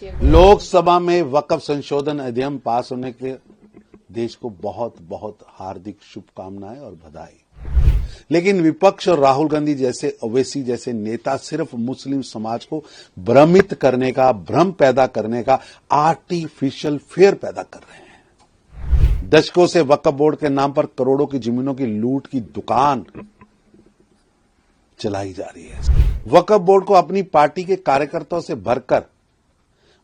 लोकसभा में वक्फ संशोधन अधिनियम पास होने के देश को बहुत बहुत हार्दिक शुभकामनाएं और बधाई। लेकिन विपक्ष और राहुल गांधी जैसे ओवैसी जैसे नेता सिर्फ मुस्लिम समाज को भ्रमित करने का, भ्रम पैदा करने का आर्टिफिशियल फेयर पैदा कर रहे हैं। दशकों से वक्फ बोर्ड के नाम पर करोड़ों की जमीनों की लूट की दुकान चलाई जा रही है। वक्फ बोर्ड को अपनी पार्टी के कार्यकर्ताओं से भरकर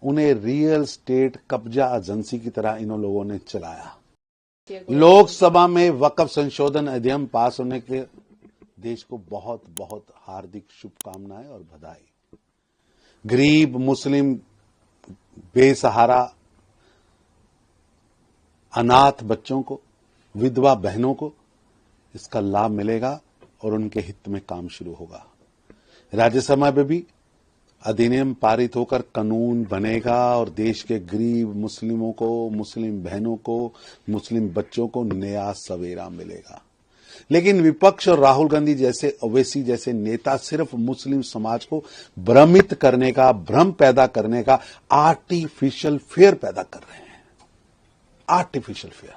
उन्हें रियल स्टेट कब्जा एजेंसी की तरह इन लोगों ने चलाया। लोकसभा में वक्फ संशोधन अधिनियम पास होने के देश को बहुत बहुत हार्दिक शुभकामनाएं और बधाई। गरीब, मुस्लिम, बेसहारा, अनाथ बच्चों को, विधवा बहनों को इसका लाभ मिलेगा और उनके हित में काम शुरू होगा। राज्यसभा में भी अधिनियम पारित होकर कानून बनेगा और देश के गरीब मुस्लिमों को, मुस्लिम बहनों को, मुस्लिम बच्चों को नया सवेरा मिलेगा। लेकिन विपक्ष और राहुल गांधी जैसे ओवैसी जैसे नेता सिर्फ मुस्लिम समाज को भ्रमित करने का, भ्रम पैदा करने का आर्टिफिशियल फेयर पैदा कर रहे हैं। Artificial fair.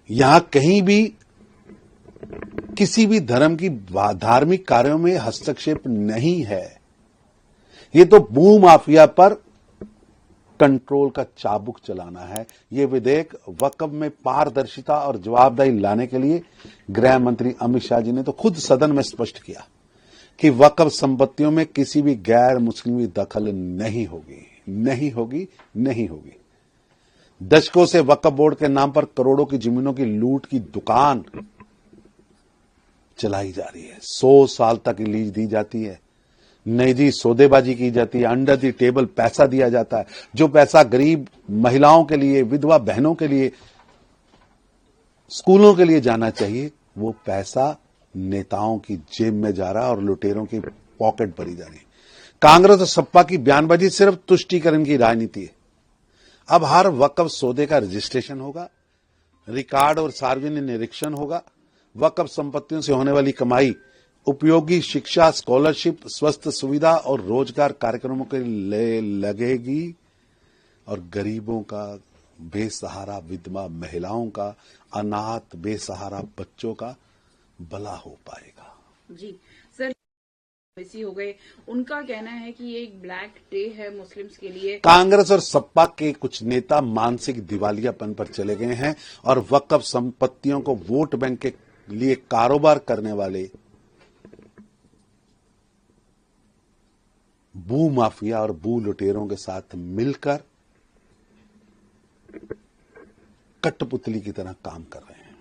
यहां कहीं भी किसी भी धर्म की धार्मिक कार्यों में हस्तक्षेप नहीं है। ये तो भू माफिया पर कंट्रोल का चाबुक चलाना है। ये विधेयक वक्फ में पारदर्शिता और जवाबदेही लाने के लिए गृह मंत्री अमित शाह जी ने तो खुद सदन में स्पष्ट किया कि वक्फ संपत्तियों में किसी भी गैर मुस्लिमी दखल नहीं होगी, नहीं होगी, नहीं होगी। दशकों से वक्फ बोर्ड के नाम पर करोड़ों की जमीनों की लूट की दुकान चलाई जा रही है। 100 साल तक लीज दी जाती है, निजी सौदेबाजी की जाती है, अंडर द टेबल पैसा दिया जाता है। जो पैसा गरीब महिलाओं के लिए, विधवा बहनों के लिए, स्कूलों के लिए जाना चाहिए, वो पैसा नेताओं की जेब में जा रहा है और लुटेरों की पॉकेट भरी जा रही है। कांग्रेस और सपा की बयानबाजी सिर्फ तुष्टीकरण की राजनीति है। अब हर वक्फ सौदे का रजिस्ट्रेशन होगा, रिकॉर्ड और सार्वजनिक निरीक्षण होगा। वक्फ संपत्तियों से होने वाली कमाई उपयोगी शिक्षा, स्कॉलरशिप, स्वास्थ्य सुविधा और रोजगार कार्यक्रमों के लिए लगेगी और गरीबों का, बेसहारा विधवा महिलाओं का, अनाथ बेसहारा बच्चों का भला हो पाएगा। जी सर, वैसी हो गए, उनका कहना है कि ये एक ब्लैक डे है मुस्लिम्स के लिए। कांग्रेस और सपा के कुछ नेता मानसिक दिवालियापन पर चले गए हैं और वक्फ संपत्तियों को वोट बैंक के लिए कारोबार करने वाले भू माफिया और भू लुटेरों के साथ मिलकर कठपुतली की तरह काम कर रहे हैं।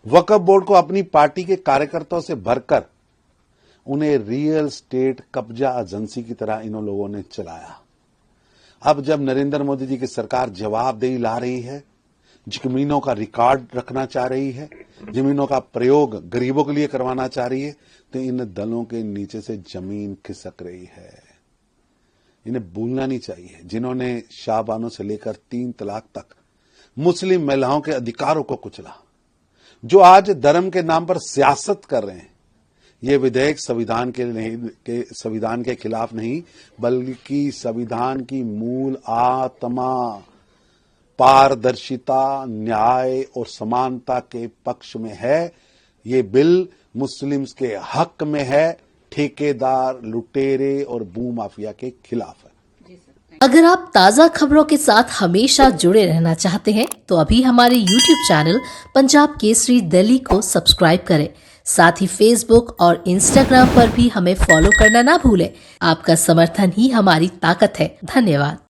वक्फ बोर्ड को अपनी पार्टी के कार्यकर्ताओं से भरकर उन्हें रियल स्टेट कब्जा एजेंसी की तरह इन लोगों ने चलाया। अब जब नरेंद्र मोदी जी की सरकार जवाबदेही ला रही है, जमीनों का रिकॉर्ड रखना चाह रही है, जमीनों का प्रयोग गरीबों के लिए करवाना चाह रही है, तो इन दलों के नीचे से जमीन खिसक रही है। इन्हें भूलना नहीं चाहिए जिन्होंने शाहबानों से लेकर 3 तलाक तक मुस्लिम महिलाओं के अधिकारों को कुचला, जो आज धर्म के नाम पर सियासत कर रहे हैं। ये विधेयक संविधान के खिलाफ नहीं, बल्कि संविधान की मूल आत्मा पारदर्शिता, न्याय और समानता के पक्ष में है। ये बिल मुस्लिम्स के हक में है, ठेकेदार, लुटेरे और भू माफिया के खिलाफ है। अगर आप ताज़ा खबरों के साथ हमेशा जुड़े रहना चाहते हैं तो अभी हमारे YouTube चैनल पंजाब केसरी दिल्ली को सब्सक्राइब करें। साथ ही Facebook और Instagram पर भी हमें फॉलो करना ना भूलें। आपका समर्थन ही हमारी ताकत है। धन्यवाद।